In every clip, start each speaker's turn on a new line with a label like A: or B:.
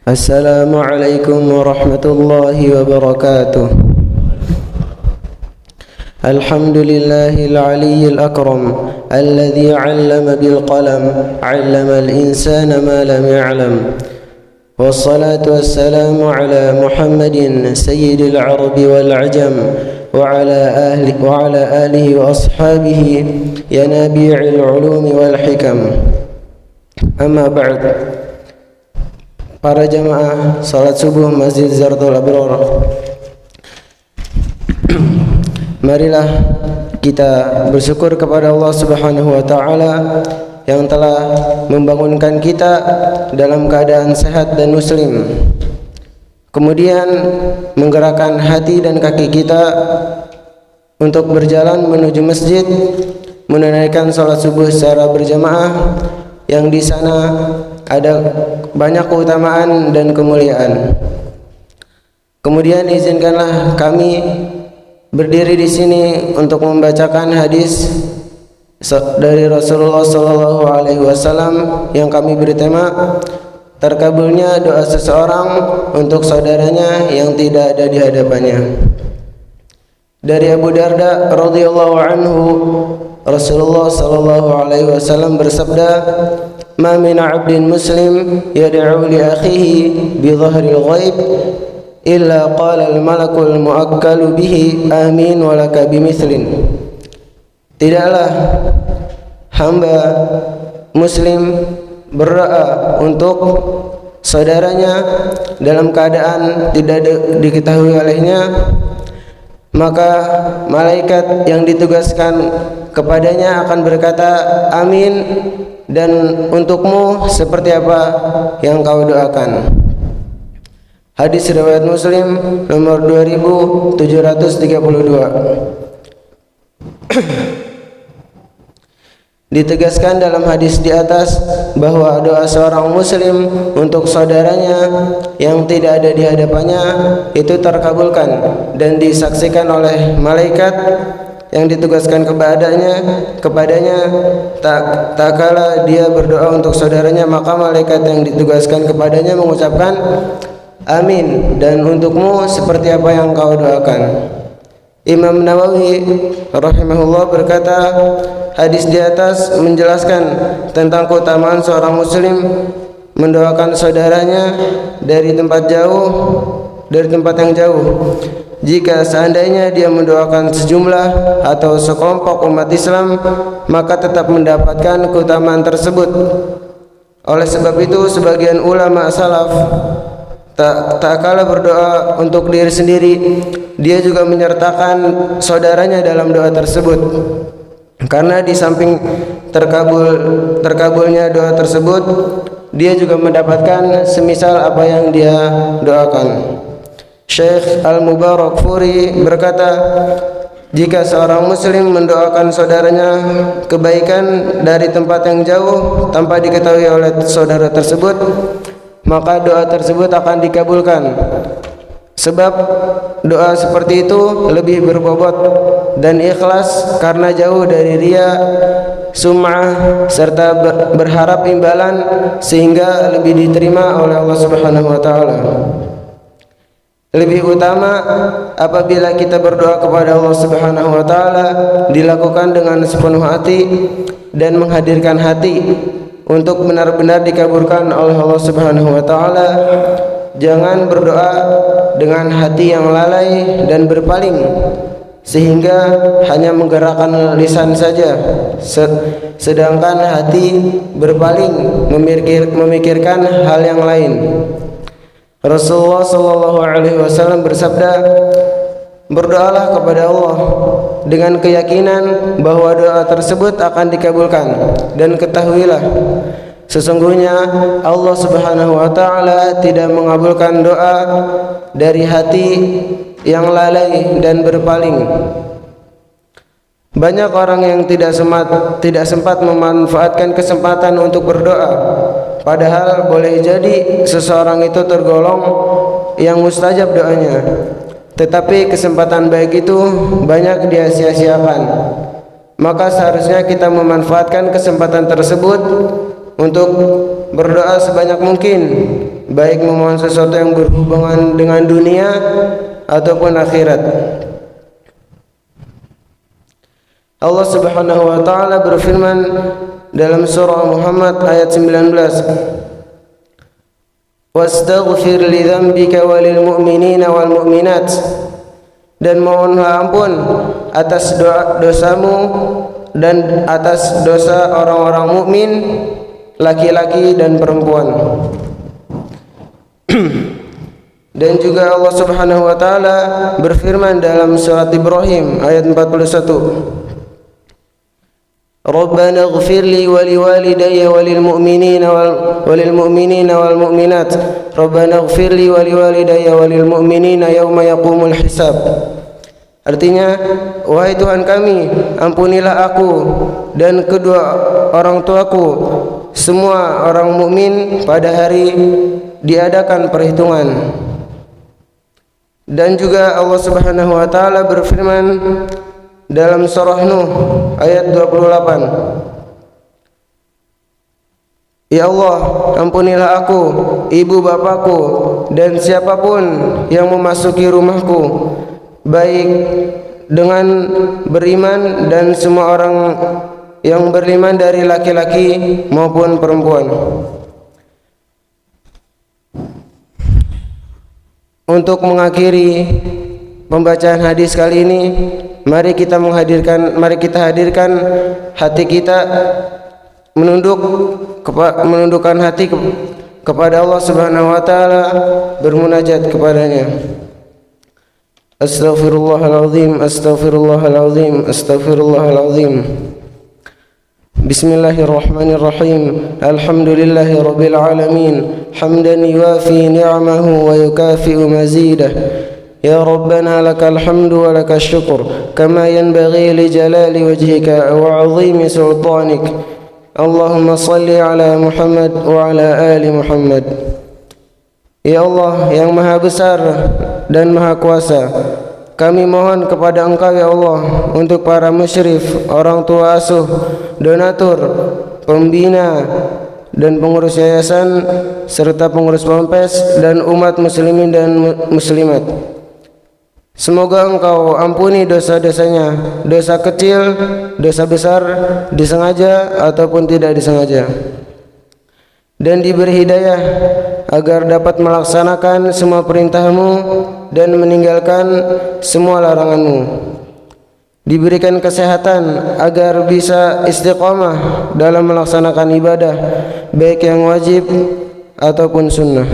A: السلام عليكم ورحمة الله وبركاته. الحمد لله العلي الأكرم الذي علم بالقلم علم الإنسان ما لم يعلم، والصلاة والسلام على محمد سيد العرب والعجم وعلى آله وأصحابه ينابيع العلوم والحكم. أما بعد. Para jamaah salat subuh Masjid Zardul Abrar, marilah kita bersyukur kepada Allah Subhanahu wa taala yang telah membangunkan kita dalam keadaan sehat dan muslim, kemudian menggerakkan hati dan kaki kita untuk berjalan menuju masjid menunaikan salat subuh secara berjamaah, yang di sana ada banyak keutamaan dan kemuliaan. Kemudian izinkanlah kami berdiri di sini untuk membacakan hadis dari Rasulullah sallallahu alaihi wasallam yang kami beri tema terkabulnya doa seseorang untuk saudaranya yang tidak ada di hadapannya. Dari Abu Darda radhiyallahu anhu, Rasulullah sallallahu alaihi wasallam bersabda, "Ma min 'abdin muslim yad'u li akhihi bi dhahril ghaib illa qala al-malakul mu'akkalu bihi amin wa laka bimithlin." Tidaklah hamba muslim berdoa untuk saudaranya dalam keadaan tidak diketahui olehnya, maka malaikat yang ditugaskan kepadanya akan berkata amin, dan untukmu seperti apa yang kau doakan. Hadis riwayat Muslim nomor 2732. Ditegaskan dalam hadis di atas bahwa doa seorang muslim untuk saudaranya yang tidak ada di hadapannya itu terkabulkan dan disaksikan oleh malaikat yang ditugaskan kepadanya. Tak kala dia berdoa untuk saudaranya, maka malaikat yang ditugaskan kepadanya mengucapkan amin, dan untukmu seperti apa yang kau doakan. Imam Nawawi rahimahullah berkata, hadis di atas menjelaskan tentang keutamaan seorang muslim mendoakan saudaranya dari tempat yang jauh. Jika seandainya dia mendoakan sejumlah atau sekelompok umat Islam, maka tetap mendapatkan keutamaan tersebut. Oleh sebab itu, sebagian ulama salaf tak kalah berdoa untuk diri sendiri, dia juga menyertakan saudaranya dalam doa tersebut, karena di samping terkabulnya doa tersebut, dia juga mendapatkan semisal apa yang dia doakan. Syekh Al-Mubarakfuri berkata, jika seorang muslim mendoakan saudaranya kebaikan dari tempat yang jauh tanpa diketahui oleh saudara tersebut, maka doa tersebut akan dikabulkan. Sebab doa seperti itu lebih berbobot dan ikhlas karena jauh dari riya, sum'ah serta berharap imbalan, sehingga lebih diterima oleh Allah Subhanahu wa taala. Lebih utama apabila kita berdoa kepada Allah Subhanahu wa taala dilakukan dengan sepenuh hati dan menghadirkan hati untuk benar-benar dikabulkan oleh Allah Subhanahu wa taala. Jangan berdoa dengan hati yang lalai dan berpaling sehingga hanya menggerakkan lisan saja, sedangkan hati berpaling memikirkan hal yang lain. Rasulullah sallallahu alaihi wasallam bersabda, berdoalah kepada Allah dengan keyakinan bahwa doa tersebut akan dikabulkan, dan ketahuilah sesungguhnya Allah Subhanahu wa taala tidak mengabulkan doa dari hati yang lalai dan berpaling. Banyak orang yang tidak sempat memanfaatkan kesempatan untuk berdoa, padahal boleh jadi seseorang itu tergolong yang mustajab doanya, tetapi kesempatan baik itu banyak dia sia-siakan. Maka seharusnya kita memanfaatkan kesempatan tersebut untuk berdoa sebanyak mungkin, baik memohon sesuatu yang berhubungan dengan dunia ataupun akhirat. Allah Subhanahu wa taala berfirman dalam surah Muhammad ayat 19, "Wastaghfir li dzambika walil mu'minina wal mu'minat." Dan mohonlah ampun atas dosamu dan atas dosa orang-orang mukmin laki-laki dan perempuan. Dan juga Allah Subhanahu wa taala berfirman dalam surat Ibrahim ayat 41, Rabbana ighfir li wa liwalidayya walil mu'minina wal mu'minat. Rabbana ighfir li wa liwalidayya walil mu'minina yauma yaqumul hisab. Artinya, wahai Tuhan kami, ampunilah aku dan kedua orang tuaku, semua orang mukmin pada hari diadakan perhitungan. Dan juga Allah Subhanahu wa taala berfirman dalam surah Nuh ayat 28, Ya Allah, ampunilah aku, ibu bapakku, dan siapapun yang memasuki rumahku, baik dengan beriman dan semua orang yang beriman dari laki-laki maupun perempuan. Untuk mengakhiri pembacaan hadis kali ini, mari kita hadirkan hati kita, menundukkan hati kepada Allah Subhanahu wa taala, bermunajat kepadanya. Astaghfirullahalazim, astaghfirullahalazim, astaghfirullahalazim. Bismillahirrahmanirrahim. Alhamdulillahi rabbil alamin, hamdan yuwafi ni'amahu wa yukafi'u mazidah. Ya Rabbana lakal hamdu wa lakal syukur kama yanbaghi li jalali wajhika wa 'azimi sultanik. Allahumma salli ala Muhammad wa ala ali Muhammad. Ya Allah yang maha besar dan maha kuasa, kami mohon kepada Engkau ya Allah untuk para musyrif, orang tua asuh, donatur, pembina dan pengurus yayasan serta pengurus ponpes dan umat muslimin dan muslimat. Semoga Engkau ampuni dosa-dosanya, dosa kecil, dosa besar, disengaja ataupun tidak disengaja, dan diberi hidayah agar dapat melaksanakan semua perintah-Mu dan meninggalkan semua larangan-Mu. Diberikan kesehatan agar bisa istiqamah dalam melaksanakan ibadah, baik yang wajib ataupun sunnah.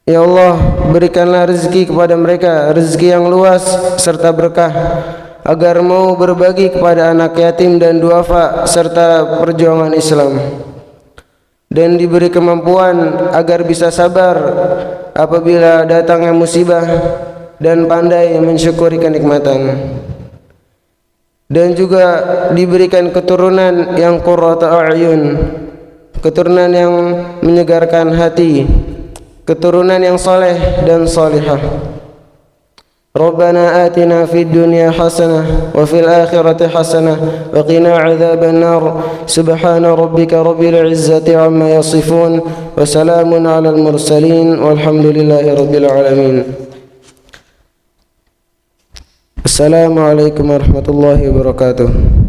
A: Ya Allah, berikanlah rezeki kepada mereka, rezeki yang luas serta berkah, agar mau berbagi kepada anak yatim dan duafa serta perjuangan Islam, dan diberi kemampuan agar bisa sabar apabila datangnya musibah dan pandai mensyukuri kenikmatan, dan juga diberikan keturunan yang qurrata a'yun, keturunan yang menyegarkan hati, keturunan yang saleh dan salihah. Rabbana atina fid dunya hasanah wa fil akhirati hasanah wa qina adzaban nar. Subhana rabbika rabbil izzati amma yasifun wa salamun alal mursalin walhamdulillahi rabbil alamin. Assalamualaikum warahmatullahi wabarakatuh.